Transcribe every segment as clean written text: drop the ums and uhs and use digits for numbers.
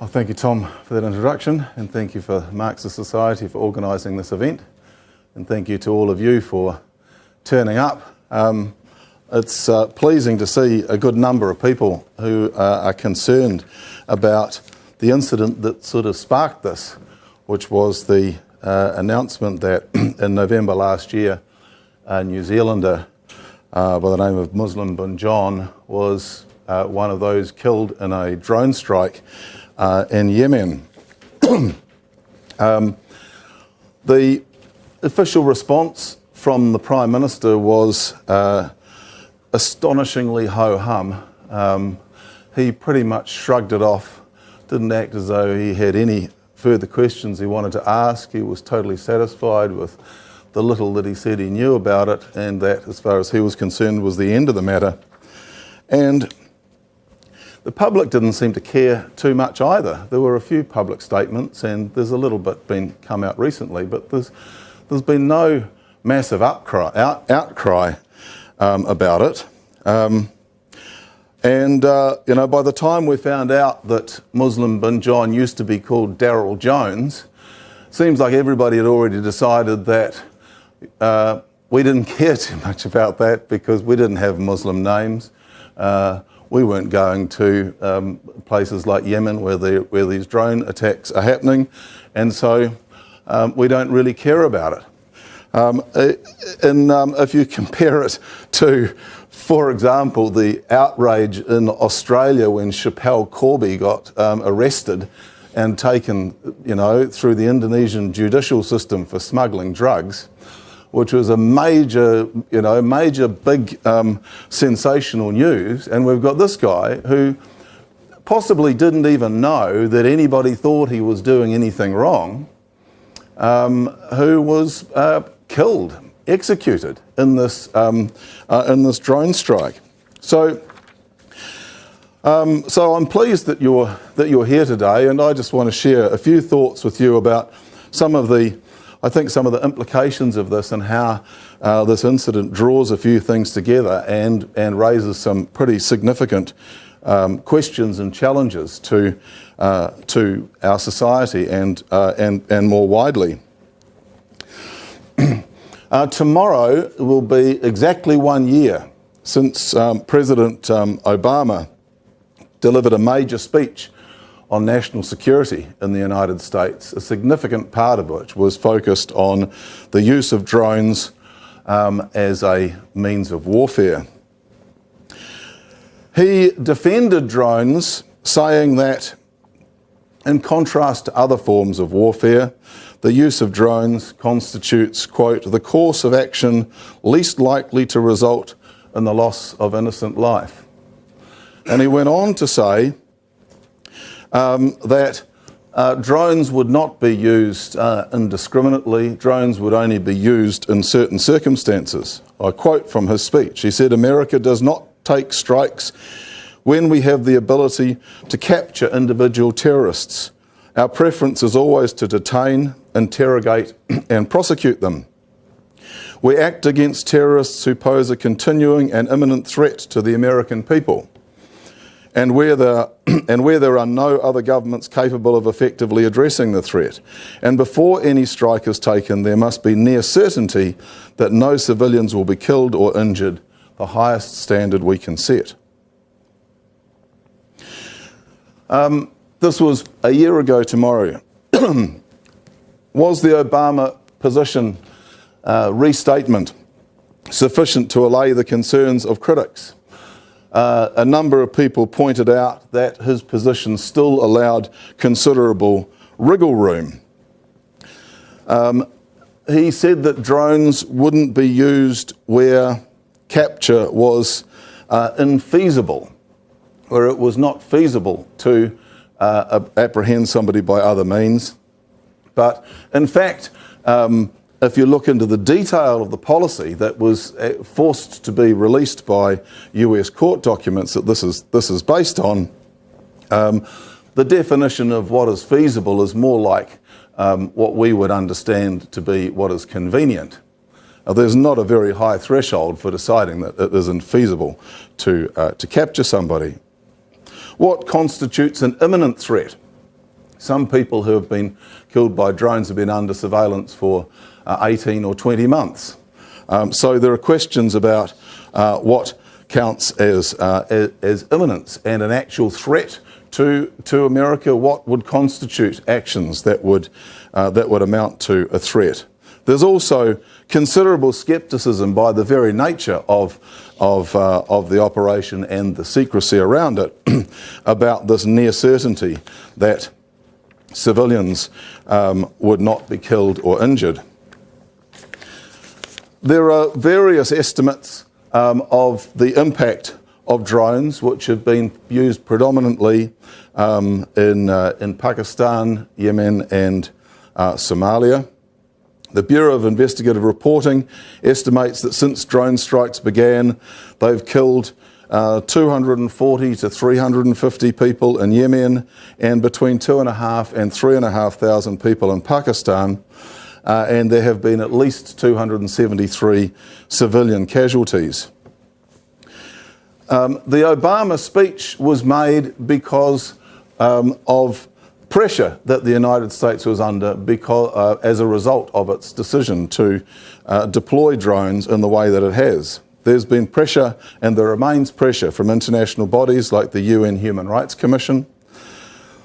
Thank you, Tom, for that introduction, and thank you for Marxist Society for organising this event, and thank you to all of you for turning up. It's pleasing to see a good number of people who are concerned about the incident that sort of sparked this, which was the announcement that in November last year, a New Zealander by the name of Muslim bin John was one of those killed in a drone strike in Yemen. The official response from the Prime Minister was astonishingly ho-hum. He pretty much shrugged it off, didn't act as though he had any further questions he wanted to ask. He was totally satisfied with the little that he said he knew about it, and that, as far as he was concerned, was the end of the matter. And the public didn't seem to care too much either. There were a few public statements, and there's a little bit come out recently, but there's been no massive outcry about it. By the time we found out that Muslim bin John used to be called Darryl Jones, seems like everybody had already decided that we didn't care too much about that because we didn't have Muslim names. We weren't going to places like Yemen where these drone attacks are happening, and so we don't really care about it. If you compare it to, for example, the outrage in Australia when Schapelle Corby got arrested and taken, through the Indonesian judicial system for smuggling drugs, which was a major big sensational news, and we've got this guy who possibly didn't even know that anybody thought he was doing anything wrong, who was killed, executed in this drone strike. So I'm pleased that you're here today, and I just want to share a few thoughts with you about some of the implications of this and how this incident draws a few things together and raises some pretty significant questions and challenges to our society and more widely. Tomorrow will be exactly 1 year since President Obama delivered a major speech on national security in the United States, a significant part of which was focused on the use of drones as a means of warfare. He defended drones, saying that, in contrast to other forms of warfare, the use of drones constitutes, quote, the course of action least likely to result in the loss of innocent life. And he went on to say that drones would not be used indiscriminately. Drones would only be used in certain circumstances. I quote from his speech. He said, "America does not take strikes when we have the ability to capture individual terrorists. Our preference is always to detain, interrogate, and prosecute them. We act against terrorists who pose a continuing and imminent threat to the American people. And where there are no other governments capable of effectively addressing the threat. And before any strike is taken, there must be near certainty that no civilians will be killed or injured, the highest standard we can set." This was a year ago tomorrow. Was the Obama position restatement sufficient to allay the concerns of critics? A number of people pointed out that his position still allowed considerable wriggle room. He said that drones wouldn't be used where capture was infeasible, where it was not feasible to apprehend somebody by other means. But in fact, if you look into the detail of the policy that was forced to be released by US court documents that this is based on, the definition of what is feasible is more like what we would understand to be what is convenient. There's not a very high threshold for deciding that it isn't feasible to capture somebody. What constitutes an imminent threat? Some people who have been killed by drones have been under surveillance for 18 or 20 months. So there are questions about what counts as imminence and an actual threat to America. What would constitute actions that would amount to a threat? There's also considerable scepticism by the very nature of the operation and the secrecy around it about this near certainty that civilians would not be killed or injured. There are various estimates of the impact of drones, which have been used predominantly in Pakistan, Yemen and Somalia. The Bureau of Investigative Reporting estimates that since drone strikes began, they've killed 240 to 350 people in Yemen and between 2,500 and 3,500 people in Pakistan. And there have been at least 273 civilian casualties. The Obama speech was made because of pressure that the United States was under as a result of its decision to deploy drones in the way that it has. There's been pressure, and there remains pressure, from international bodies like the UN Human Rights Commission.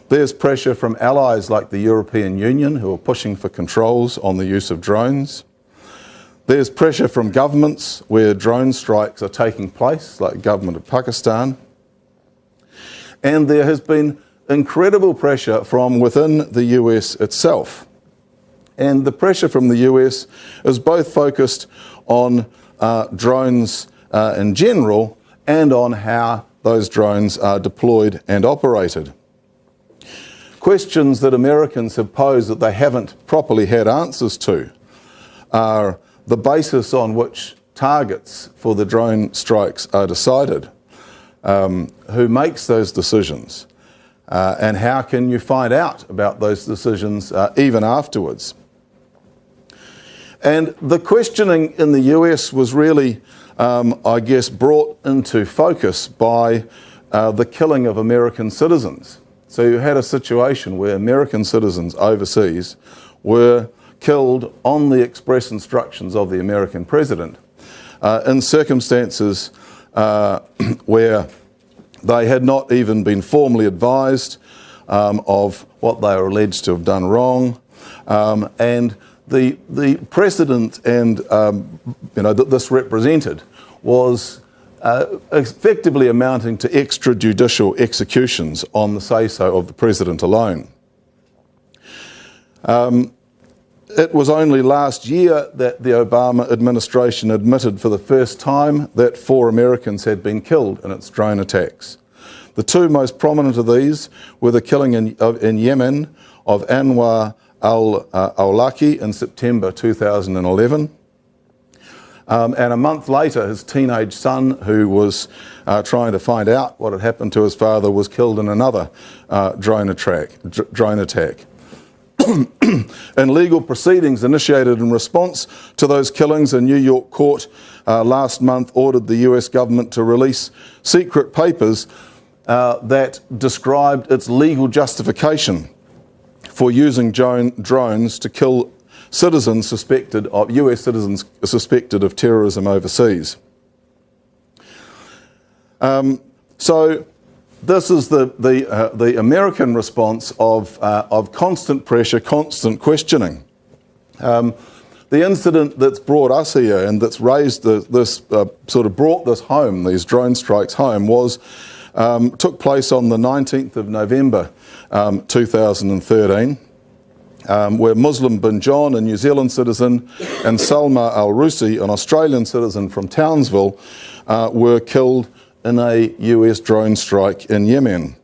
There's pressure from allies like the European Union, who are pushing for controls on the use of drones. There's pressure from governments where drone strikes are taking place, like the government of Pakistan. And there has been incredible pressure from within the US itself. And the pressure from the US is both focused on drones in general and on how those drones are deployed and operated. Questions that Americans have posed that they haven't properly had answers to are the basis on which targets for the drone strikes are decided, who makes those decisions, and how can you find out about those decisions even afterwards. And the questioning in the US was really, I guess, brought into focus by the killing of American citizens. So you had a situation where American citizens overseas were killed on the express instructions of the American president in circumstances where they had not even been formally advised of what they were alleged to have done wrong. And the precedent and that this represented was effectively amounting to extrajudicial executions on the say-so of the president alone. It was only last year that the Obama administration admitted for the first time that 4 Americans had been killed in its drone attacks. The 2 most prominent of these were the killing in Yemen of Anwar al-Awlaki in September 2011. And a month later, his teenage son, who was trying to find out what had happened to his father, was killed in another drone attack. In legal proceedings initiated in response to those killings, a New York court last month ordered the US government to release secret papers that described its legal justification for using drones to kill US citizens suspected of terrorism overseas. So this is the American response of constant pressure, constant questioning. The incident that's brought us here and that's raised brought this home, these drone strikes home, took place on the 19th of November 2013, where Muslim bin John, a New Zealand citizen, and Salma al-Rusi, an Australian citizen from Townsville, were killed in a US drone strike in Yemen.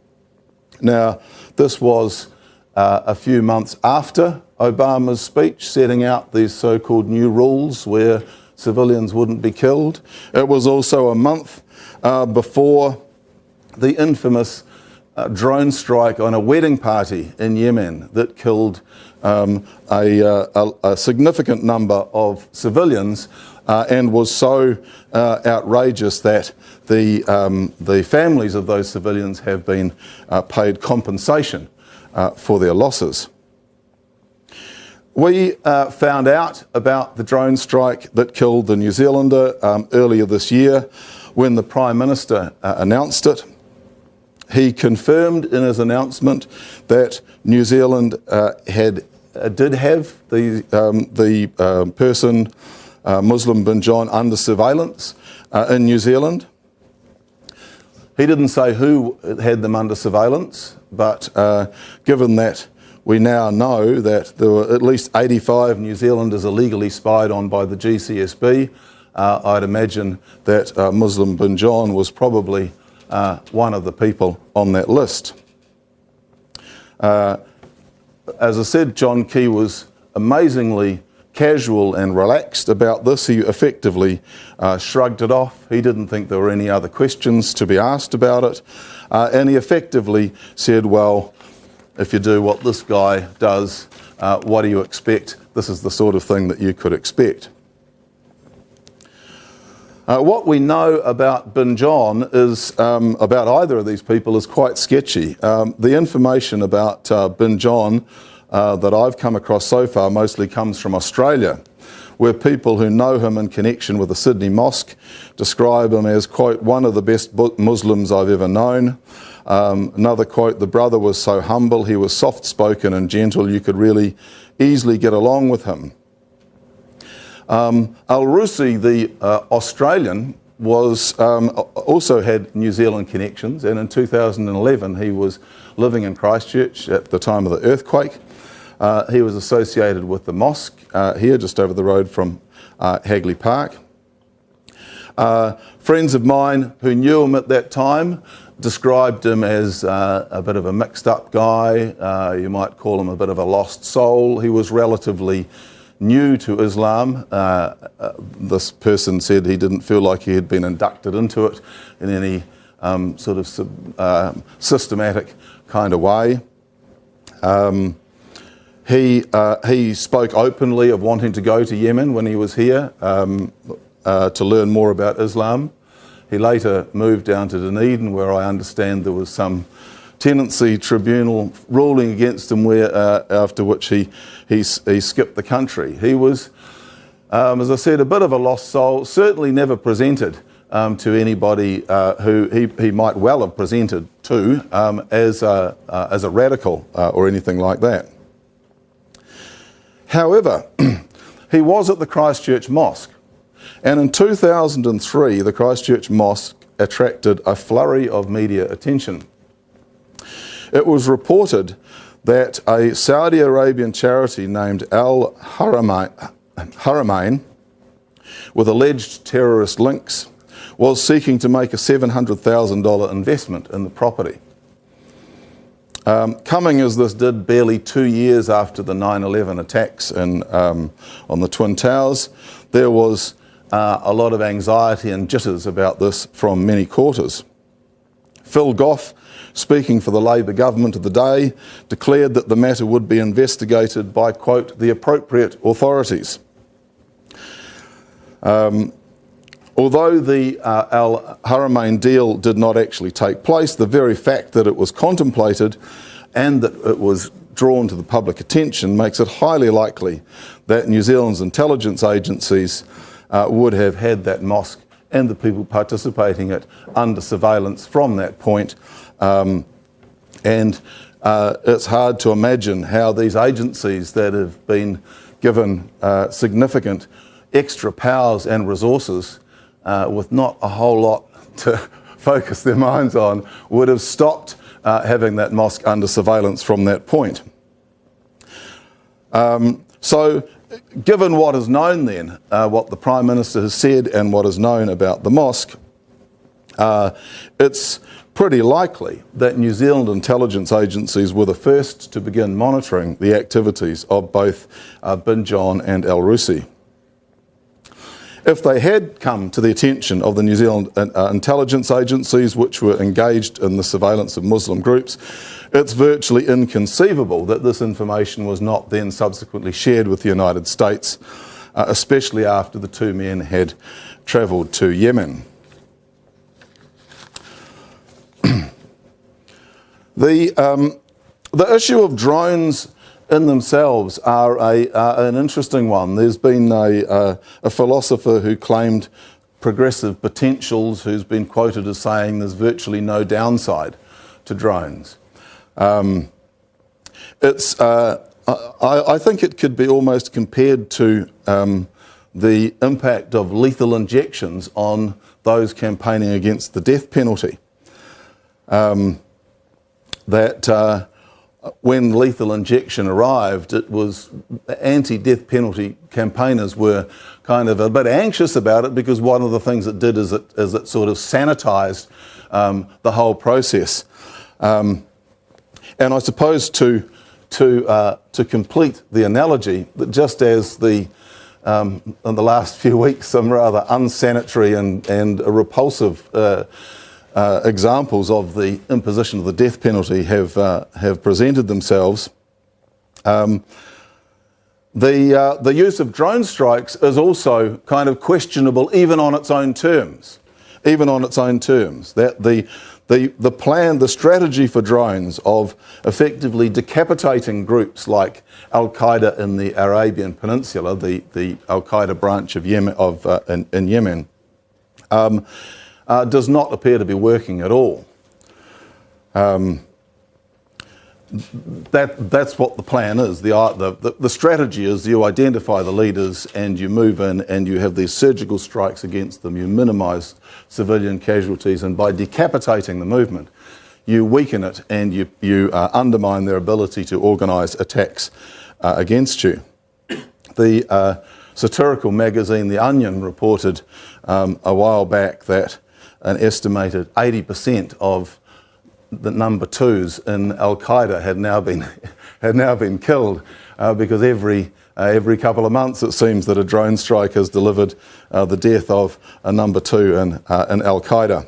Now, this was a few months after Obama's speech setting out these so-called new rules where civilians wouldn't be killed. It was also a month before the infamous drone strike on a wedding party in Yemen that killed a significant number of civilians and was so outrageous that the families of those civilians have been paid compensation for their losses. We found out about the drone strike that killed the New Zealander earlier this year when the Prime Minister announced it. He confirmed in his announcement that New Zealand did have the person, Muslim bin John, under surveillance in New Zealand. He didn't say who had them under surveillance, but given that we now know that there were at least 85 New Zealanders illegally spied on by the GCSB, I'd imagine that Muslim bin John was probably one of the people on that list. As I said, John Key was amazingly casual and relaxed about this. He effectively shrugged it off. He didn't think there were any other questions to be asked about it. And he effectively said, well, if you do what this guy does, what do you expect? This is the sort of thing that you could expect. What we know about bin John is, about either of these people, is quite sketchy. The information about bin John that I've come across so far mostly comes from Australia, where people who know him in connection with the Sydney Mosque describe him as, quote, one of the best Muslims I've ever known. Another quote, the brother was so humble, he was soft-spoken and gentle, you could really easily get along with him. Al-Rusi, the Australian, was also had New Zealand connections, and in 2011 he was living in Christchurch at the time of the earthquake. He was associated with the mosque here, just over the road from Hagley Park. Friends of mine who knew him at that time described him as a bit of a mixed up guy. You might call him a bit of a lost soul. He was relatively new to Islam. This person said he didn't feel like he had been inducted into it in any sort of systematic kind of way. He spoke openly of wanting to go to Yemen when he was here to learn more about Islam. He later moved down to Dunedin, where I understand there was some tenancy tribunal ruling against him, where after which he skipped the country. He was, as I said, a bit of a lost soul, certainly never presented to anybody who he might well have presented to as a radical or anything like that. However, he was at the Christchurch Mosque, and in 2003 the Christchurch Mosque attracted a flurry of media attention. It was reported that a Saudi Arabian charity named Al Haramain, with alleged terrorist links, was seeking to make a $700,000 investment in the property. Coming as this did barely 2 years after the 9/11 attacks on the Twin Towers, there was a lot of anxiety and jitters about this from many quarters. Phil Goff, speaking for the Labor government of the day, declared that the matter would be investigated by, quote, the appropriate authorities. Although the Al Haramain deal did not actually take place, the very fact that it was contemplated and that it was drawn to the public attention makes it highly likely that New Zealand's intelligence agencies would have had that mosque and the people participating in it under surveillance from that point. And it's hard to imagine how these agencies that have been given significant extra powers and resources with not a whole lot to focus their minds on would have stopped having that mosque under surveillance from that point. So given what is known then, what the Prime Minister has said and what is known about the mosque, it's pretty likely that New Zealand intelligence agencies were the first to begin monitoring the activities of both bin John and Al-Rusi. If they had come to the attention of the New Zealand intelligence agencies which were engaged in the surveillance of Muslim groups, it's virtually inconceivable that this information was not then subsequently shared with the United States, especially after the two men had travelled to Yemen. The issue of drones in themselves are an interesting one. There's been a philosopher who claimed progressive potentials who's been quoted as saying there's virtually no downside to drones. I think it could be almost compared to the impact of lethal injections on those campaigning against the death penalty. When lethal injection arrived, it was anti-death penalty campaigners were kind of a bit anxious about it, because one of the things it did is it sort of sanitised the whole process. And I suppose to complete the analogy, that just as in the last few weeks some rather unsanitary and repulsive examples of the imposition of the death penalty have presented themselves, the use of drone strikes is also kind of questionable, even on its own terms. That the plan, the strategy for drones of effectively decapitating groups like Al-Qaeda in the Arabian Peninsula, the Al-Qaeda branch of Yemen, in Yemen, does not appear to be working at all. That's what the plan is. The strategy is you identify the leaders and you move in and you have these surgical strikes against them. You minimise civilian casualties, and by decapitating the movement, you weaken it and you undermine their ability to organise attacks against you. The satirical magazine The Onion reported a while back that an estimated 80% of the number twos in Al-Qaeda had now been killed, because every couple of months it seems that a drone strike has delivered the death of a number two in Al-Qaeda.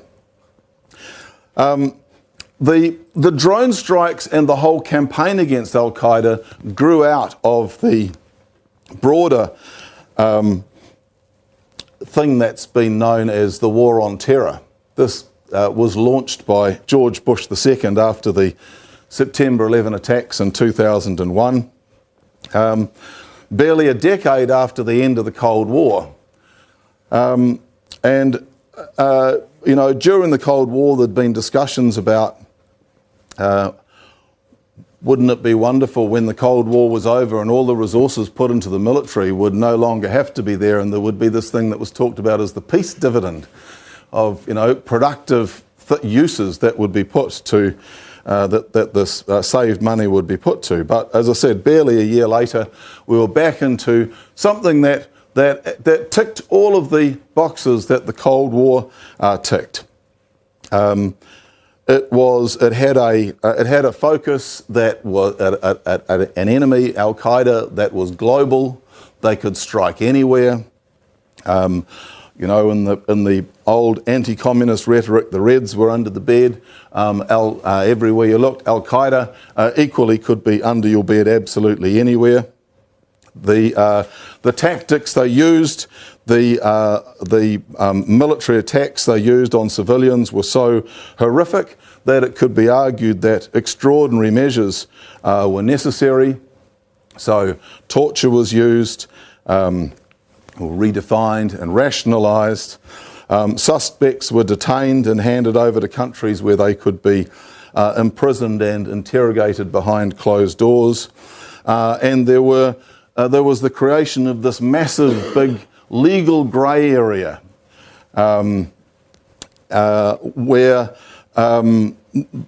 The drone strikes and the whole campaign against Al-Qaeda grew out of the broader thing that's been known as the War on Terror. This was launched by George Bush II after the September 11 attacks in 2001, barely a decade after the end of the Cold War. During the Cold War there'd been discussions about wouldn't it be wonderful when the Cold War was over and all the resources put into the military would no longer have to be there, and there would be this thing that was talked about as the peace dividend of productive uses that would be put to that this saved money would be put to. But as I said, barely a year later, we were back into something that ticked all of the boxes that the Cold War ticked. It had a focus that was at an enemy, Al-Qaeda, that was global. They could strike anywhere. In the old anti-communist rhetoric, the Reds were under the bed. Everywhere you looked, Al-Qaeda equally could be under your bed absolutely anywhere. The tactics they used, the military attacks they used on civilians were so horrific that it could be argued that extraordinary measures were necessary. So torture was used, or redefined and rationalised. Suspects were detained and handed over to countries where they could be imprisoned and interrogated behind closed doors. And there was the creation of this massive, big legal grey area where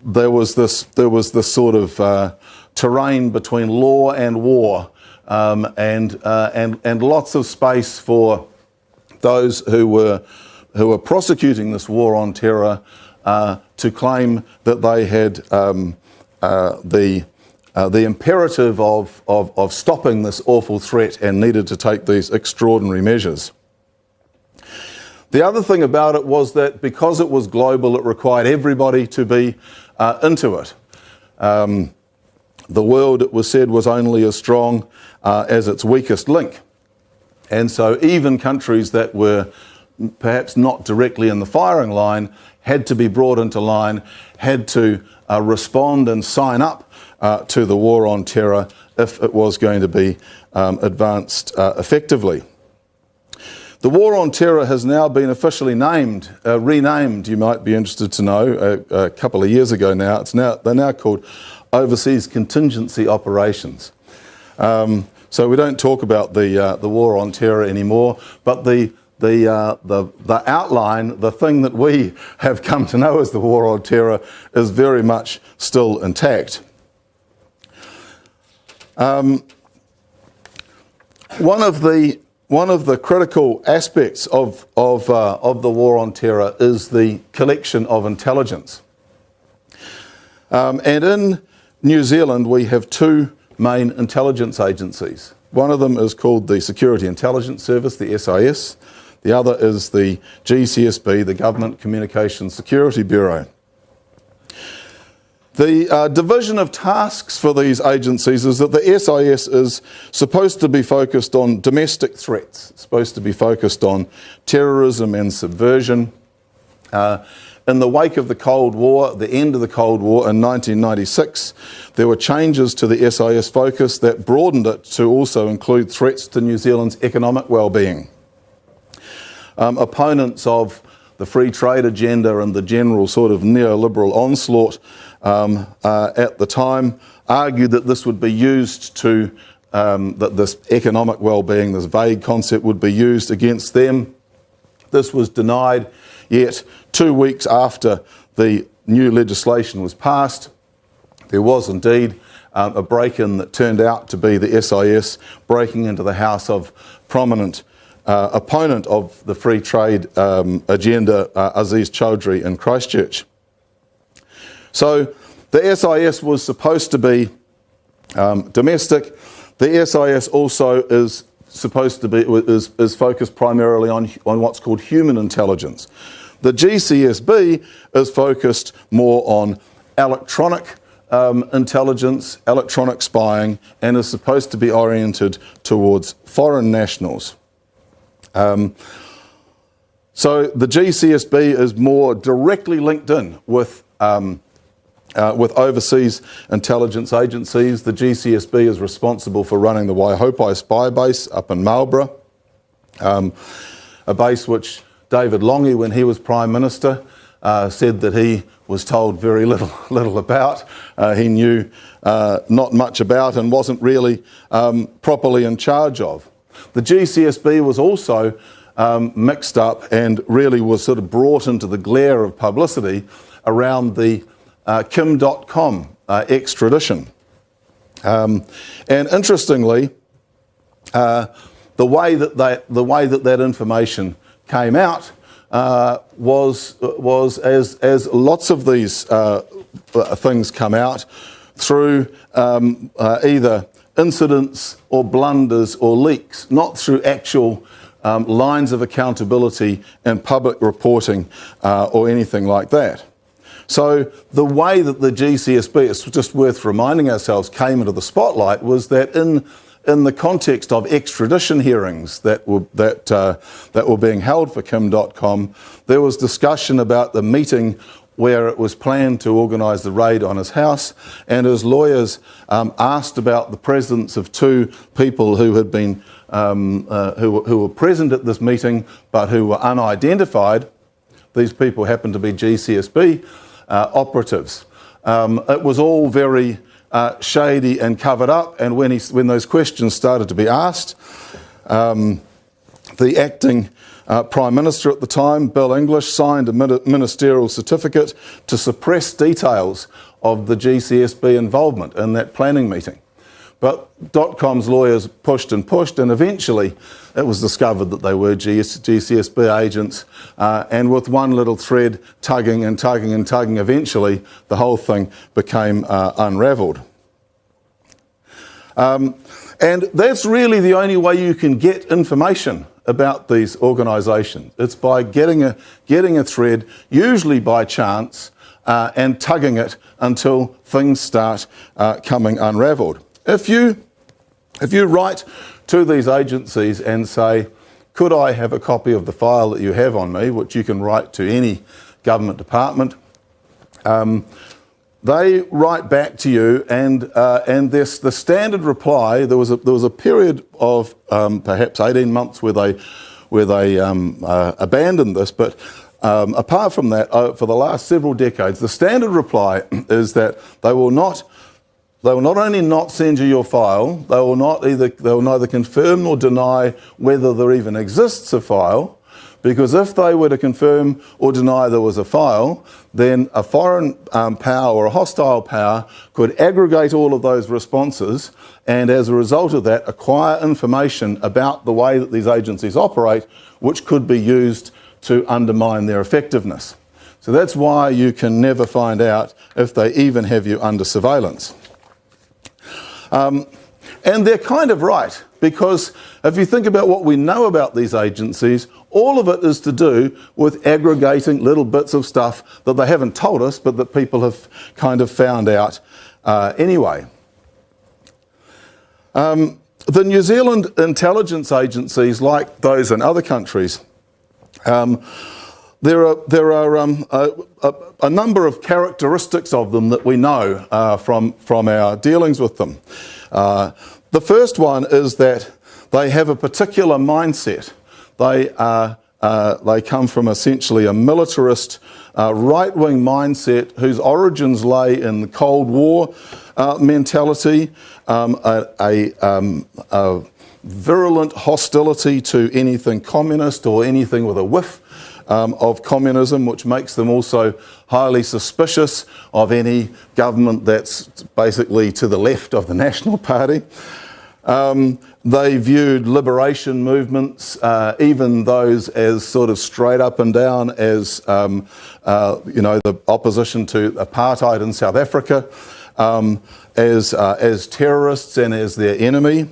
there was this sort of terrain between law and war, and lots of space for those who were prosecuting this war on terror to claim that they had the imperative of stopping this awful threat and needed to take these extraordinary measures. The other thing about it was that because it was global, it required everybody to be into it. The world, it was said, was only as strong as its weakest link. And so even countries that were perhaps not directly in the firing line, had to be brought into line, had to respond and sign up to the war on terror if it was going to be advanced effectively. The war on terror has now been officially renamed, you might be interested to know, a couple of years ago now. They're now called Overseas Contingency Operations. So we don't talk about the war on terror anymore, but the outline, the thing that we have come to know as the war on terror, is very much still intact. One of the critical aspects of the war on terror is the collection of intelligence. And in New Zealand, we have two main intelligence agencies. One of them is called the Security Intelligence Service, the SIS. The other is the GCSB, the Government Communications Security Bureau. The division of tasks for these agencies is that the SIS is supposed to be focused on domestic threats, it's supposed to be focused on terrorism and subversion. In the wake of the Cold War, the end of the Cold War in 1996, there were changes to the SIS focus that broadened it to also include threats to New Zealand's economic well-being. Opponents of the free trade agenda and the general sort of neoliberal onslaught at the time argued that this would be used to, that this economic well-being, this vague concept, would be used against them. This was denied, yet 2 weeks after the new legislation was passed, there was indeed a break-in that turned out to be the SIS breaking into the house of prominent opponent of the free trade agenda, Aziz Chowdhury in Christchurch. So the SIS was supposed to be domestic. The SIS also is supposed to be is focused primarily on what's called human intelligence. The GCSB is focused more on electronic intelligence, electronic spying, and is supposed to be oriented towards foreign nationals. So the GCSB is more directly linked in with overseas intelligence agencies. The GCSB is responsible for running the Waihopai spy base up in Marlborough, a base which David Lange, when he was Prime Minister, said that he was told very little about. He knew not much about and wasn't really properly in charge of. The GCSB was also mixed up and really was sort of brought into the glare of publicity around the Kim.com extradition. And interestingly, the way that information came out was as lots of these things come out through either incidents or blunders or leaks, not through actual lines of accountability and public reporting or anything like that. So the way that the GCSB, it's just worth reminding ourselves, came into the spotlight was that in the context of extradition hearings that were being held for Kim.com, there was discussion about the meeting where it was planned to organise the raid on his house, and his lawyers asked about the presence of two people who had been who were present at this meeting but who were unidentified. These people happened to be GCSB operatives. It was all very shady and covered up, and when those questions started to be asked, the acting Prime Minister at the time, Bill English, signed a ministerial certificate to suppress details of the GCSB involvement in that planning meeting. But .com's lawyers pushed, and eventually it was discovered that they were GCSB agents, and with one little thread tugging, eventually the whole thing became unravelled. And that's really the only way you can get information about these organisations. It's by getting a thread, usually by chance, and tugging it until things start coming unravelled. If you write to these agencies and say, could I have a copy of the file that you have on me, which you can write to any government department. They write back to you, and the standard reply. There was a period of perhaps 18 months where they abandoned this, but apart from that, for the last several decades, the standard reply is that they will not only not send you your file, they will neither confirm nor deny whether there even exists a file. Because if they were to confirm or deny there was a file, then a foreign power or a hostile power could aggregate all of those responses, and as a result of that, acquire information about the way that these agencies operate, which could be used to undermine their effectiveness. So that's why you can never find out if they even have you under surveillance. And they're kind of right, because if you think about what we know about these agencies, all of it is to do with aggregating little bits of stuff that they haven't told us, but that people have kind of found out anyway. The New Zealand intelligence agencies, like those in other countries, there are a number of characteristics of them that we know from our dealings with them. The first one is that they have a particular mindset. They come from essentially a militarist, right-wing mindset whose origins lay in the Cold War mentality, a virulent hostility to anything communist or anything with a whiff of communism, which makes them also highly suspicious of any government that's basically to the left of the National Party. They viewed liberation movements, even those as sort of straight up and down as, the opposition to apartheid in South Africa, as terrorists and as their enemy.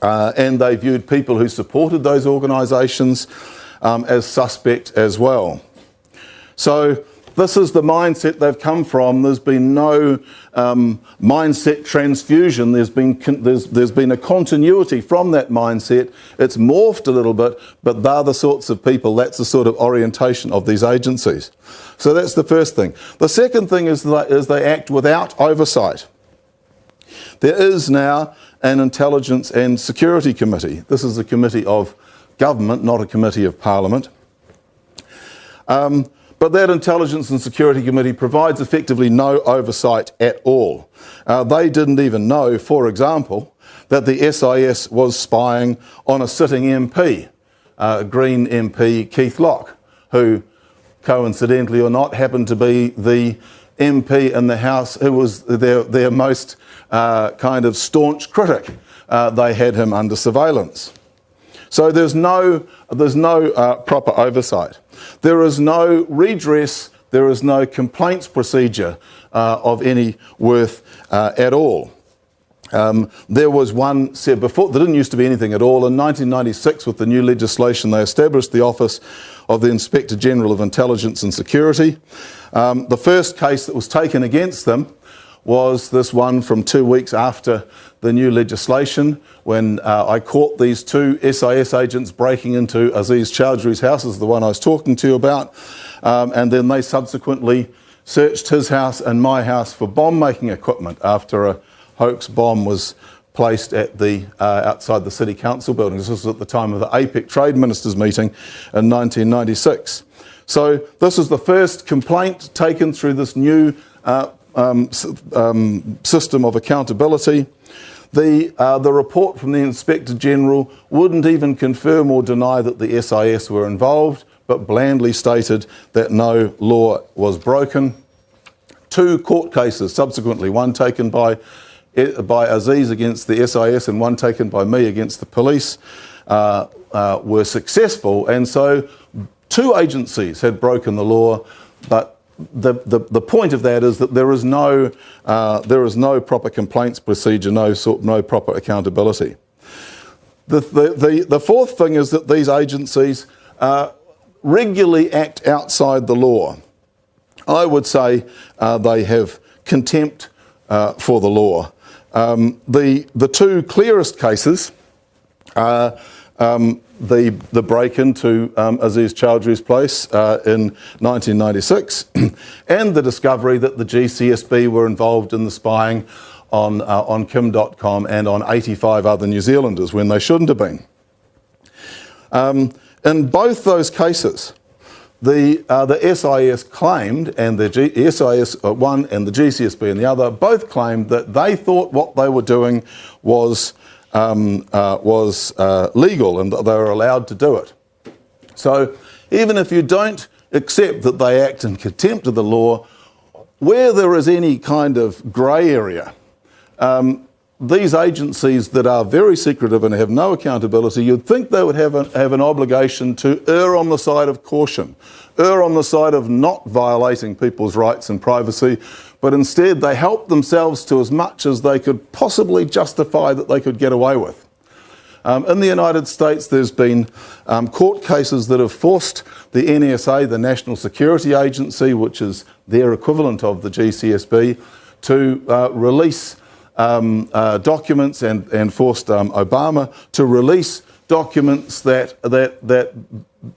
And they viewed people who supported those organisations as suspect as well. So this is the mindset they've come from. There's been no mindset transfusion. There's been a continuity from that mindset. It's morphed a little bit, but they're the sorts of people, that's the sort of orientation of these agencies. So that's the first thing. The second thing is they act without oversight. There is now an Intelligence and Security Committee. This is a committee of government, not a committee of Parliament. But that Intelligence and Security Committee provides effectively no oversight at all. They didn't even know, for example, that the SIS was spying on a sitting MP, Green MP Keith Locke, who, coincidentally or not, happened to be the MP in the House who was their most kind of staunch critic. They had him under surveillance. So there's no proper oversight. There is no redress, there is no complaints procedure of any worth at all. There was one said before, there didn't used to be anything at all. In 1996, with the new legislation, they established the Office of the Inspector General of Intelligence and Security. The first case that was taken against them was this one from 2 weeks after the new legislation, when I caught these two SIS agents breaking into Aziz Chowdhury's house, is the one I was talking to you about, and then they subsequently searched his house and my house for bomb-making equipment after a hoax bomb was placed at the outside the City Council buildings. This was at the time of the APEC Trade Ministers meeting in 1996. So this was the first complaint taken through this new system of accountability. The report from the Inspector General wouldn't even confirm or deny that the SIS were involved, but blandly stated that no law was broken. 2 court cases subsequently, one taken by Aziz against the SIS and one taken by me against the police, were successful, and so 2 agencies had broken the law, but the point of that is that there is no proper complaints procedure, no proper accountability. The fourth thing is that these agencies regularly act outside the law. I would say they have contempt for the law. The 2 clearest cases the break into Aziz Chowdhury's place in 1996 and the discovery that the GCSB were involved in the spying on Kim.com and on 85 other New Zealanders when they shouldn't have been. In both those cases, the SIS claimed, and the SIS one and the GCSB and the other both claimed that they thought what they were doing was legal and that they were allowed to do it. So even if you don't accept that they act in contempt of the law, where there is any kind of grey area, these agencies that are very secretive and have no accountability, you'd think they would have an obligation to err on the side of caution, err on the side of not violating people's rights and privacy, but instead they help themselves to as much as they could possibly justify that they could get away with. In the United States, there's been court cases that have forced the NSA, the National Security Agency, which is their equivalent of the GCSB, to release documents and forced Obama to release documents that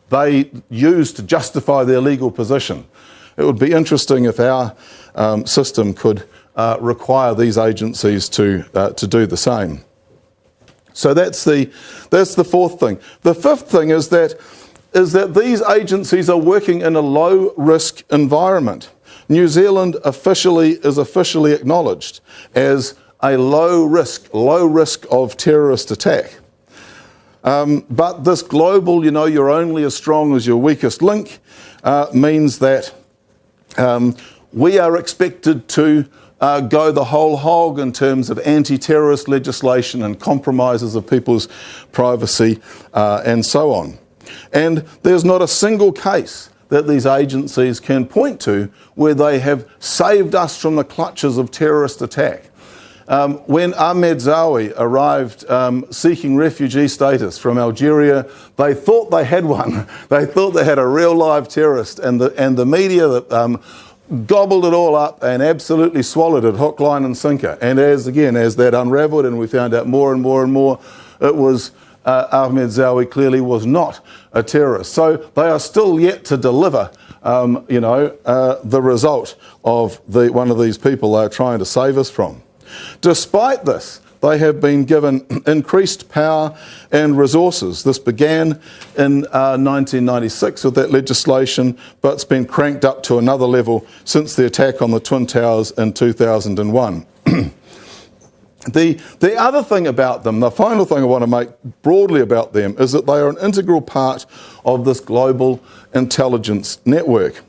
they used to justify their legal position. It would be interesting if our system could require these agencies to do the same. So that's the fourth thing. The fifth thing is that these agencies are working in a low-risk environment. New Zealand is officially acknowledged as a low risk of terrorist attack. But this global, you're only as strong as your weakest link, means that we are expected to go the whole hog in terms of anti-terrorist legislation and compromises of people's privacy and so on. And there's not a single case that these agencies can point to where they have saved us from the clutches of terrorist attack. When Ahmed Zawi arrived seeking refugee status from Algeria, they thought they had one. They thought they had a real live terrorist, and the media that gobbled it all up and absolutely swallowed it hook, line and sinker. And as that unravelled and we found out more and more and more, it was Ahmed Zawi clearly was not a terrorist. So they are still yet to deliver, the result of one of these people they are trying to save us from. Despite this, they have been given increased power and resources. This began in 1996 with that legislation, but it's been cranked up to another level since the attack on the Twin Towers in 2001. The other thing about them, the final thing I want to make broadly about them, is that they are an integral part of this global intelligence network.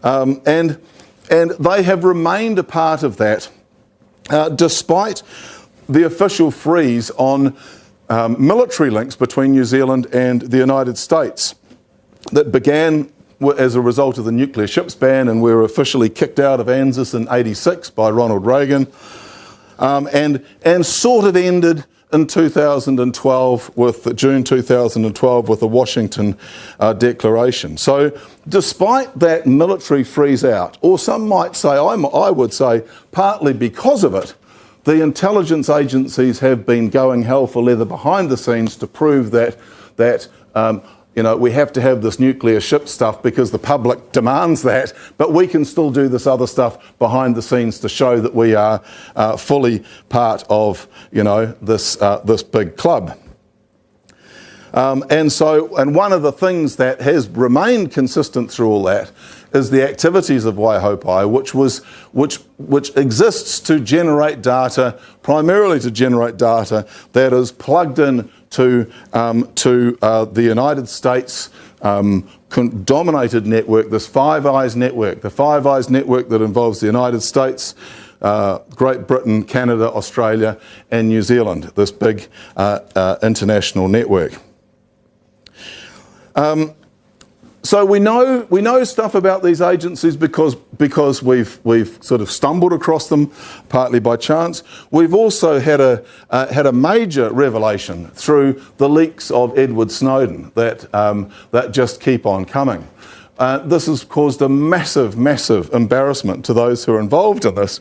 And they have remained a part of that despite the official freeze on military links between New Zealand and the United States that began as a result of the nuclear ships ban, and we were officially kicked out of ANZUS in '86 by Ronald Reagan. And sort of ended in 2012 with June 2012 with the Washington Declaration. So despite that military freeze out, or some might say, I would say partly because of it, the intelligence agencies have been going hell for leather behind the scenes to prove that we have to have this nuclear ship stuff because the public demands that, but we can still do this other stuff behind the scenes to show that we are fully part of, this big club. And one of the things that has remained consistent through all that is the activities of Waihopai, which exists to generate data, primarily to generate data that is plugged in to the United States dominated network, this Five Eyes network, the Five Eyes network that involves the United States, Great Britain, Canada, Australia and New Zealand, this big international network. So we know stuff about these agencies because we've sort of stumbled across them partly by chance. We've also had a major revelation through the leaks of Edward Snowden that just keep on coming. This has caused a massive embarrassment to those who are involved in this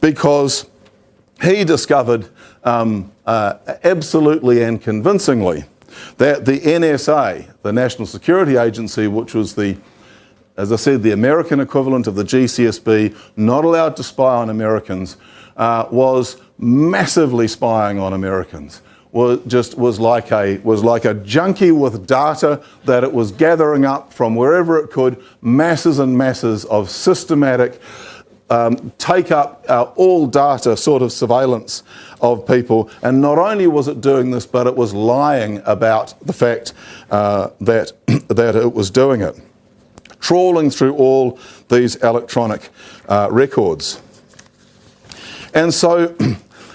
because he discovered absolutely and convincingly that the NSA, the National Security Agency, which was as I said, the American equivalent of the GCSB, not allowed to spy on Americans, was massively spying on Americans. Was like a junkie with data that it was gathering up from wherever it could, masses and masses of systematic take up all data sort of surveillance of people. And not only was it doing this, but it was lying about the fact that it was doing it, trawling through all these electronic records. And so,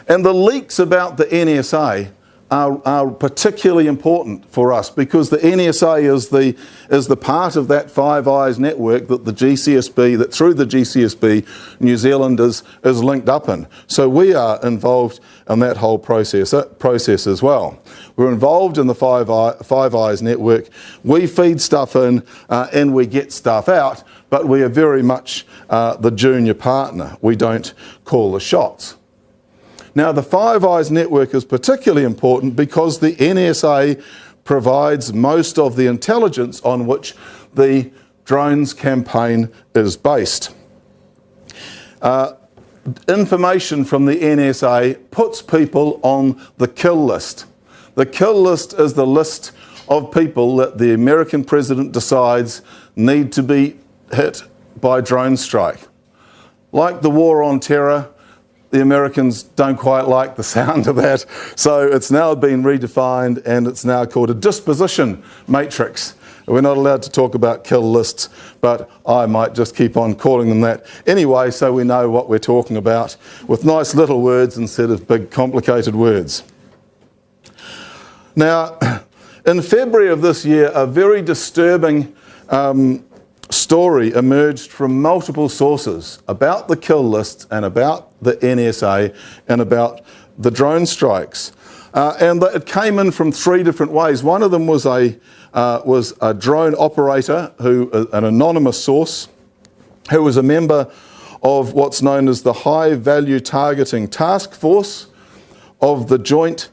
and the leaks about the NSA are particularly important for us, because the NSA is the part of that Five Eyes network that through the GCSB, New Zealand is linked up in. So we are involved in that whole process as well. We're involved in the Five Eyes network. We feed stuff in and we get stuff out, but we are very much the junior partner. We don't call the shots. Now, the Five Eyes network is particularly important because the NSA provides most of the intelligence on which the drones campaign is based. Information from the NSA puts people on the kill list. The kill list is the list of people that the American president decides need to be hit by drone strike. Like the war on terror, the Americans don't quite like the sound of that, so it's now been redefined and it's now called a disposition matrix. We're not allowed to talk about kill lists, but I might just keep on calling them that anyway, so we know what we're talking about with nice little words instead of big complicated words. Now, in February of this year, a very disturbing story emerged from multiple sources about the kill list and about the NSA and about the drone strikes. And it came in from three different ways. One of them was a drone operator, an anonymous source, who was a member of what's known as the High Value Targeting Task Force of the Joint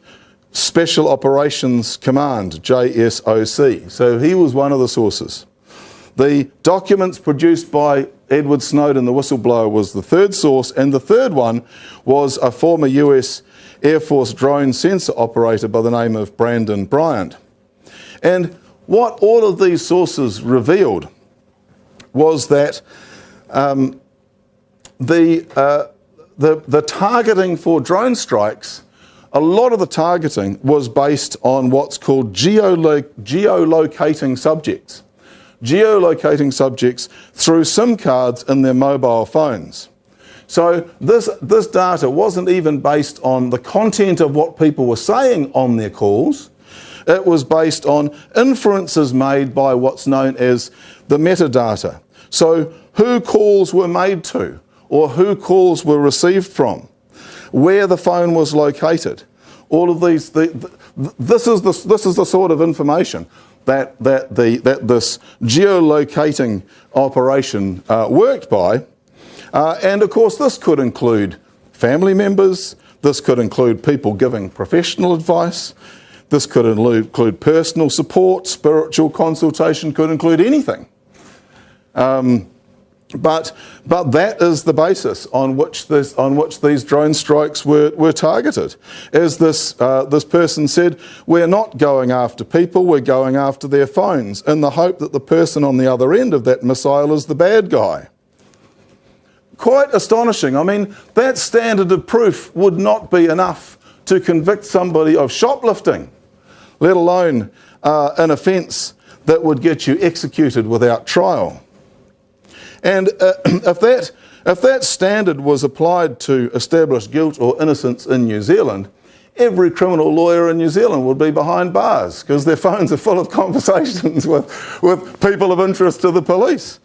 Special Operations Command, JSOC. So he was one of the sources. The documents produced by Edward Snowden, the whistleblower, was the third source, and the third one was a former US Air Force drone sensor operator by the name of Brandon Bryant. And what all of these sources revealed was that the targeting for drone strikes, a lot of the targeting was based on what's called geolocating subjects. Geolocating subjects through SIM cards in their mobile phones. So this data wasn't even based on the content of what people were saying on their calls. It was based on inferences made by what's known as the metadata. So who calls were made to, or who calls were received from, where the phone was located. All of these, this is the sort of information that this geolocating operation worked by. And of course, this could include family members, this could include people giving professional advice, this could include personal support, spiritual consultation, could include anything. But that is the basis on which these drone strikes were targeted. As this person said, we're not going after people, we're going after their phones, in the hope that the person on the other end of that missile is the bad guy. Quite astonishing. I mean, that standard of proof would not be enough to convict somebody of shoplifting, let alone an offence that would get you executed without trial. And if that standard was applied to establish guilt or innocence in New Zealand, every criminal lawyer in New Zealand would be behind bars because their phones are full of conversations with people of interest to the police.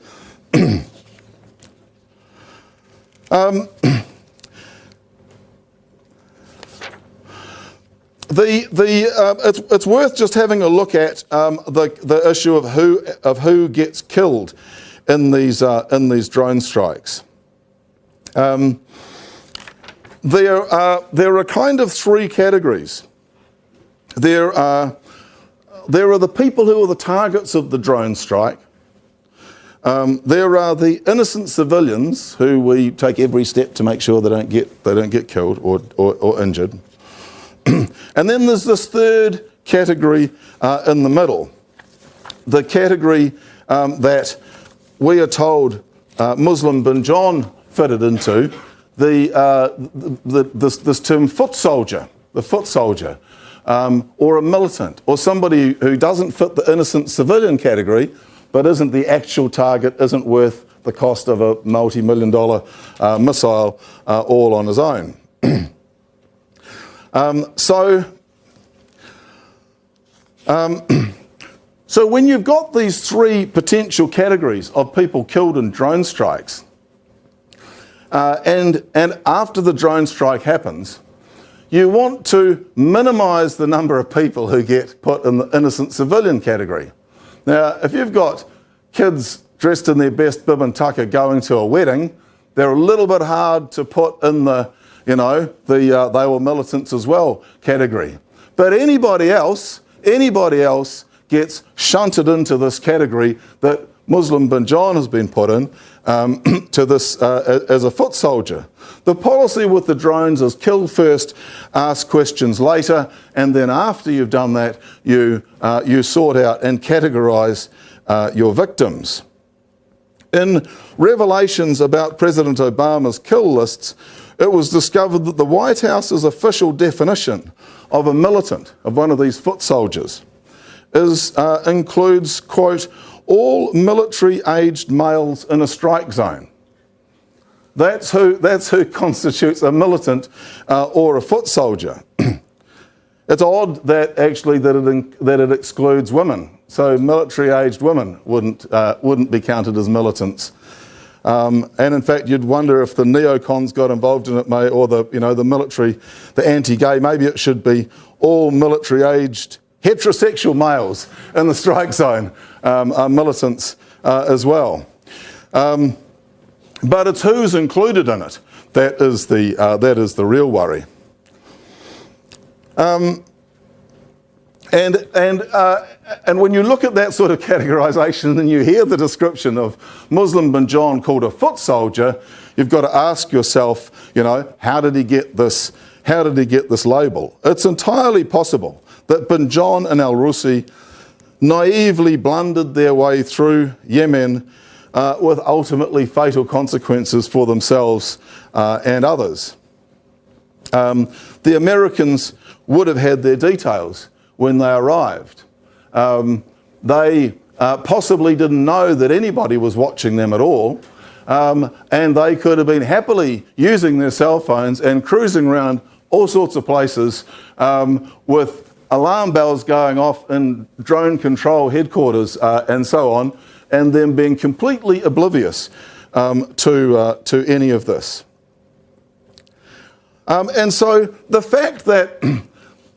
It's worth just having a look at the issue of who gets killed in these drone strikes. There are kind of three categories. There are the people who are the targets of the drone strike. There are the innocent civilians who we take every step to make sure they don't get killed or injured. And then there's this third category in the middle, the category that we are told Muslim bin John fitted into, this term foot soldier, the foot soldier, or a militant, or somebody who doesn't fit the innocent civilian category, but isn't the actual target, isn't worth the cost of a multi-million-dollar missile all on his own. So when you've got these three potential categories of people killed in drone strikes, and after the drone strike happens, you want to minimise the number of people who get put in the innocent civilian category. Now, if you've got kids dressed in their best bib and tucker going to a wedding, they're a little bit hard to put in the, they were militants as well category. But anybody else gets shunted into this category that Muslim bin John has been put in to this as a foot soldier. The policy with the drones is kill first, ask questions later, and then after you've done that, you sort out and categorise your victims. In revelations about President Obama's kill lists, it was discovered that the White House's official definition of a militant, of one of these foot soldiers, includes, quote, all military-aged males in a strike zone. That's who constitutes a militant or a foot soldier. It's odd that actually that it excludes women. So military-aged women wouldn't be counted as militants. And in fact, you'd wonder if the neocons got involved in it, or the military, the anti-gay. Maybe it should be all military-aged heterosexual males in the strike zone are militants as well. But it's who's included in it that is the real worry. And when you look at that sort of categorisation and you hear the description of Muslim bin John called a foot soldier, you've got to ask yourself, how did he get this label? It's entirely possible that bin John and al-Rusi naively blundered their way through Yemen with ultimately fatal consequences for themselves and others. The Americans would have had their details when they arrived. They possibly didn't know that anybody was watching them at all, and they could have been happily using their cell phones and cruising around all sorts of places with alarm bells going off in drone control headquarters and so on, and them being completely oblivious to any of this. And so the fact that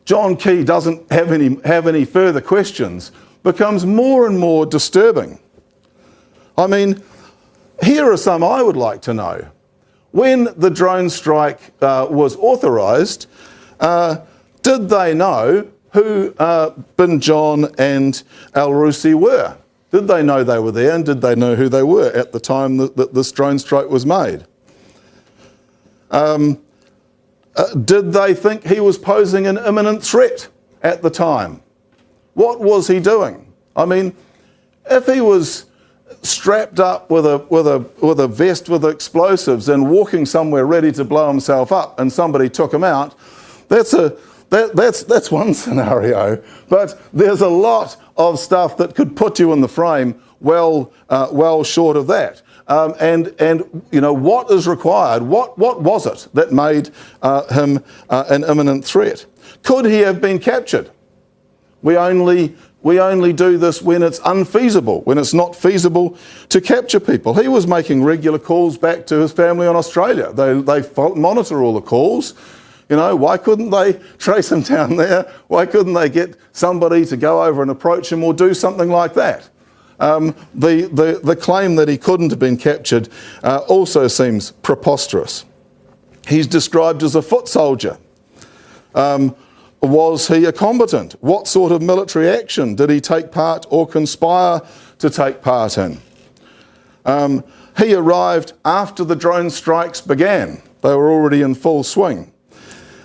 John Key doesn't have any further questions becomes more and more disturbing. I mean, here are some I would like to know. When the drone strike was authorised, did they know who bin John and al-Rusi were? Did they know they were there, and did they know who they were at the time that this drone strike was made? Did they think he was posing an imminent threat at the time? What was he doing? I mean, if he was strapped up with a vest with explosives and walking somewhere ready to blow himself up, and somebody took him out, that's one scenario. But there's a lot of stuff that could put you in the frame well short of that. And what is required? What was it that made him an imminent threat? Could he have been captured? We only do this when it's unfeasible, when it's not feasible to capture people. He was making regular calls back to his family in Australia. They monitor all the calls. Why couldn't they trace him down there? Why couldn't they get somebody to go over and approach him or do something like that? The claim that he couldn't have been captured also seems preposterous. He's described as a foot soldier. Was he a combatant? What sort of military action did he take part or conspire to take part in? He arrived after the drone strikes began. They were already in full swing.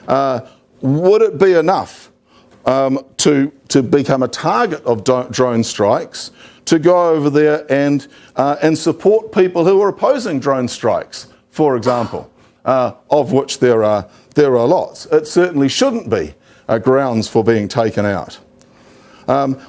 Would it be enough to become a target of drone strikes to go over there and support people who are opposing drone strikes, for example, of which there are lots? It certainly shouldn't be grounds for being taken out.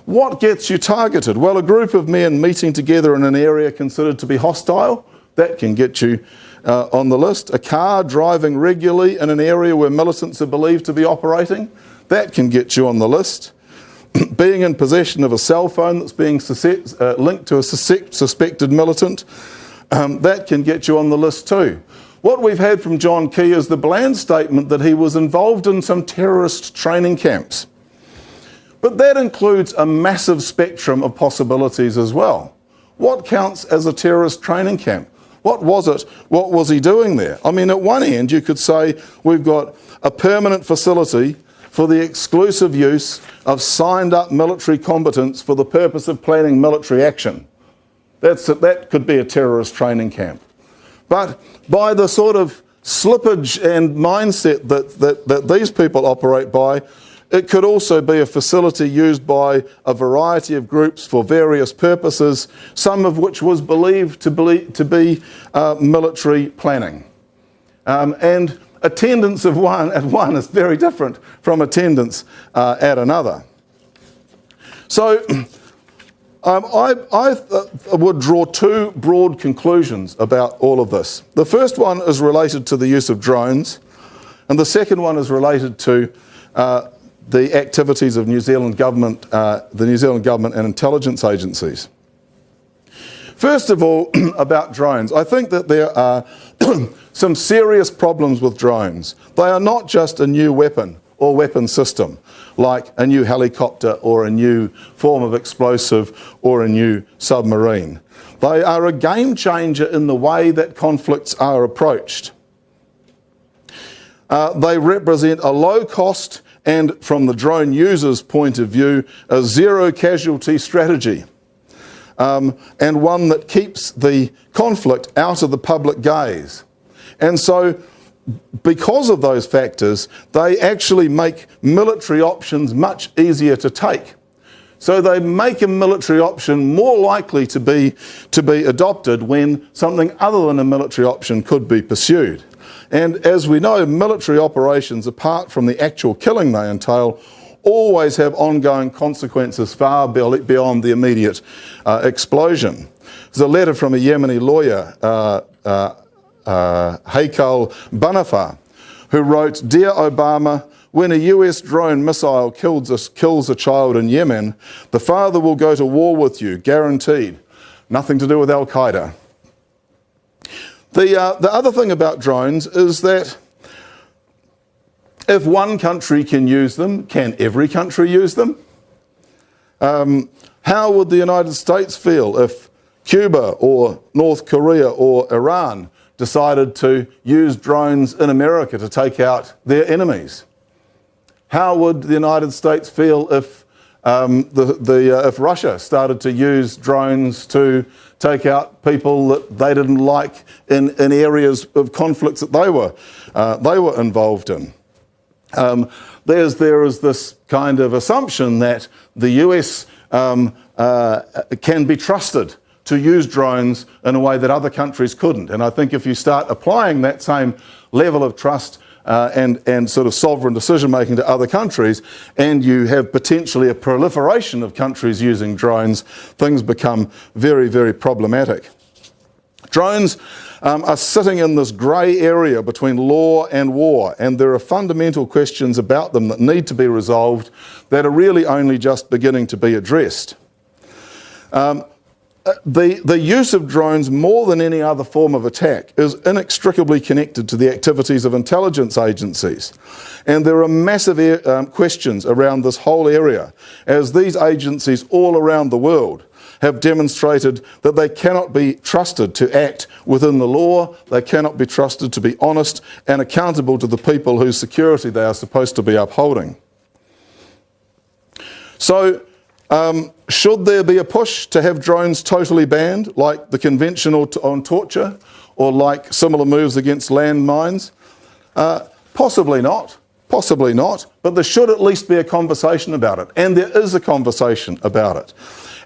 What gets you targeted? Well, a group of men meeting together in an area considered to be hostile, that can get you on the list. A car driving regularly in an area where militants are believed to be operating, that can get you on the list. Being in possession of a cell phone that's being linked to a suspected militant, that can get you on the list too. What we've had from John Key is the bland statement that he was involved in some terrorist training camps. But that includes a massive spectrum of possibilities as well. What counts as a terrorist training camp? What was it? What was he doing there? I mean, at one end, you could say we've got a permanent facility for the exclusive use of signed-up military combatants for the purpose of planning military action. That could be a terrorist training camp. But by the sort of slippage and mindset that these people operate by, it could also be a facility used by a variety of groups for various purposes, some of which was believed to be military planning. And attendance at one is very different from attendance at another. So I would draw two broad conclusions about all of this. The first one is related to the use of drones, and the second one is related to the activities of the New Zealand government and intelligence agencies. First of all, about drones, I think that there are some serious problems with drones. They are not just a new weapon or weapon system, like a new helicopter or a new form of explosive or a new submarine. They are a game changer in the way that conflicts are approached. They represent a low cost and, from the drone user's point of view, a zero casualty strategy, and one that keeps the conflict out of the public gaze. And so, because of those factors, they actually make military options much easier to take. So they make a military option more likely to be adopted when something other than a military option could be pursued. And as we know, military operations, apart from the actual killing they entail, always have ongoing consequences far beyond the immediate explosion. There's a letter from a Yemeni lawyer, Haikal Banafar, who wrote, "Dear Obama, when a US drone missile kills a child in Yemen, the father will go to war with you, guaranteed. Nothing to do with Al-Qaeda." The other thing about drones is that if one country can use them, can every country use them? How would the United States feel if Cuba or North Korea or Iran decided to use drones in America to take out their enemies? How would the United States feel if if Russia started to use drones to take out people that they didn't like in areas of conflicts that they were involved in? There is this kind of assumption that the US can be trusted to use drones in a way that other countries couldn't. And I think if you start applying that same level of trust and sort of sovereign decision-making to other countries, and you have potentially a proliferation of countries using drones, things become very, very problematic. Drones are sitting in this grey area between law and war, and there are fundamental questions about them that need to be resolved that are really only just beginning to be addressed. The use of drones, more than any other form of attack, is inextricably connected to the activities of intelligence agencies. And there are massive questions around this whole area, as these agencies all around the world have demonstrated that they cannot be trusted to act within the law, they cannot be trusted to be honest and accountable to the people whose security they are supposed to be upholding. So, should there be a push to have drones totally banned, like the Convention on Torture, or like similar moves against landmines? Possibly not, but there should at least be a conversation about it, and there is a conversation about it.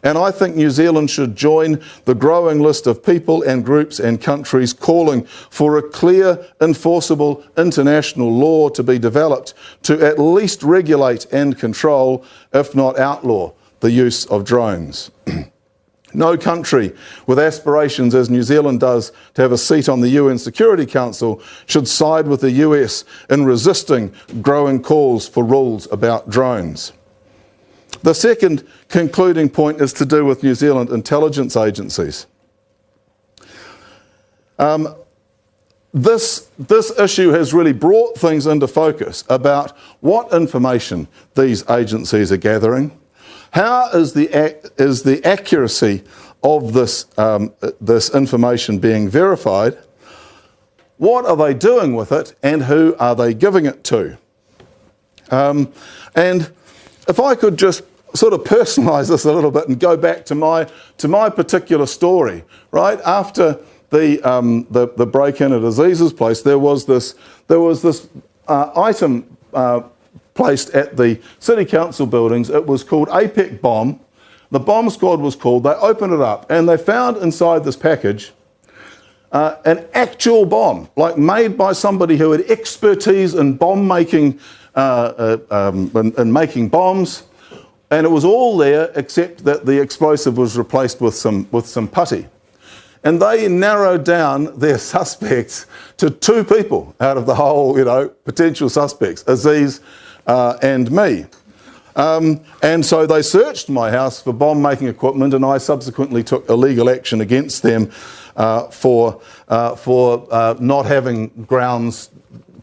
And I think New Zealand should join the growing list of people and groups and countries calling for a clear, enforceable international law to be developed to at least regulate and control, if not outlaw, the use of drones. No country with aspirations as New Zealand does to have a seat on the UN Security Council should side with the US in resisting growing calls for rules about drones. The second concluding point is to do with New Zealand intelligence agencies. This issue has really brought things into focus about what information these agencies are gathering. How is the accuracy of this information being verified? What are they doing with it, and who are they giving it to? And if I could just sort of personalise this a little bit and go back to my particular story, right? After the break-in at Aziz's place, there was this item placed at the City Council buildings. It was called APEC Bomb. The bomb squad was called. They opened it up and they found inside this package an actual bomb, like made by somebody who had expertise in bomb making, in making bombs. And it was all there except that the explosive was replaced with some putty. And they narrowed down their suspects to 2 people out of the whole, potential suspects, Aziz and me. And so they searched my house for bomb-making equipment, and I subsequently took illegal action against them for not having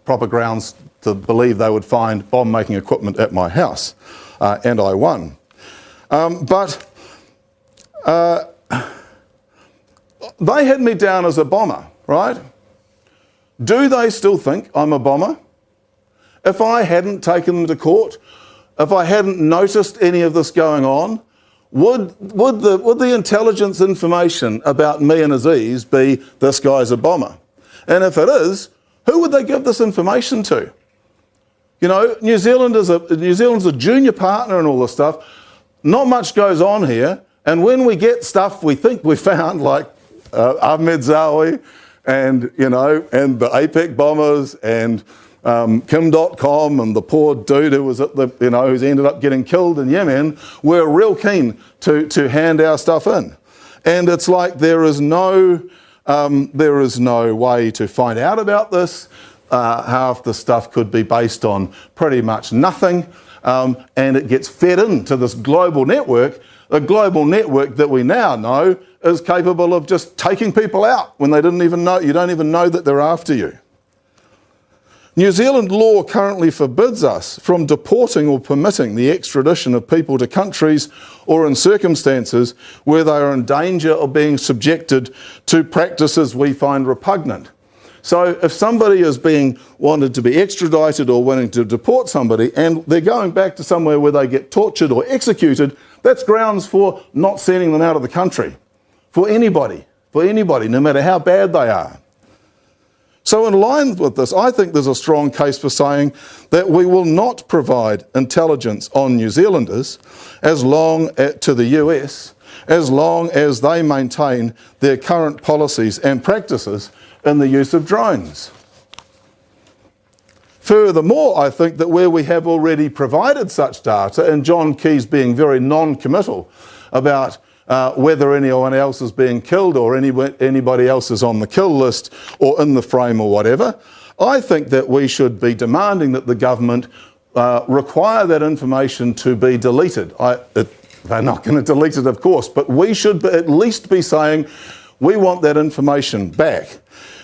proper grounds to believe they would find bomb-making equipment at my house. And I won. But they had me down as a bomber, right? Do they still think I'm a bomber? If I hadn't taken them to court, if I hadn't noticed any of this going on, would the intelligence information about me and Aziz be this guy's a bomber? And if it is, who would they give this information to? New Zealand's a junior partner and all this stuff. Not much goes on here, and when we get stuff we think we found, like Ahmed Zawi and and the APEC bombers and Kim.com and the poor dude who was at who's ended up getting killed in Yemen, we're real keen to hand our stuff in. And it's like there is no way to find out about this. Half the stuff could be based on pretty much nothing, and it gets fed into this global network, a global network that we now know is capable of just taking people out when they didn't even know. You don't even know that they're after you. New Zealand law currently forbids us from deporting or permitting the extradition of people to countries or in circumstances where they are in danger of being subjected to practices we find repugnant. So if somebody is being wanted to be extradited or wanting to deport somebody and they're going back to somewhere where they get tortured or executed, that's grounds for not sending them out of the country. For anybody, no matter how bad they are. So in line with this, I think there's a strong case for saying that we will not provide intelligence on New Zealanders to the US, as long as they maintain their current policies and practices in the use of drones. Furthermore, I think that where we have already provided such data, and John Key's being very non-committal about whether anyone else is being killed or anybody else is on the kill list or in the frame or whatever, I think that we should be demanding that the government require that information to be deleted. They're not going to delete it, of course, but we should at least be saying we want that information back.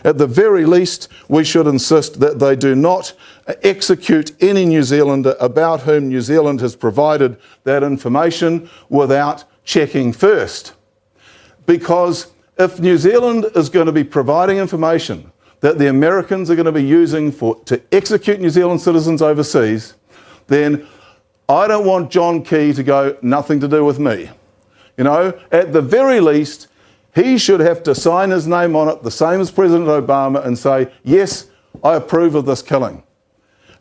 At the very least, we should insist that they do not execute any New Zealander about whom New Zealand has provided that information without checking first. Because if New Zealand is going to be providing information that the Americans are going to be using to execute New Zealand citizens overseas, then I don't want John Key to go, nothing to do with me. You know, at the very least, he should have to sign his name on it, the same as President Obama, and say, yes, I approve of this killing.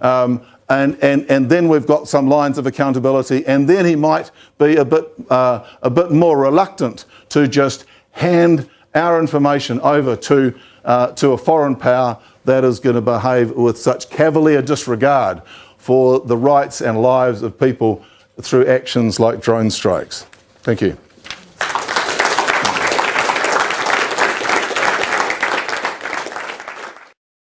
And then we've got some lines of accountability, and then he might be a bit more reluctant to just hand our information over to a foreign power that is going to behave with such cavalier disregard for the rights and lives of people through actions like drone strikes. Thank you.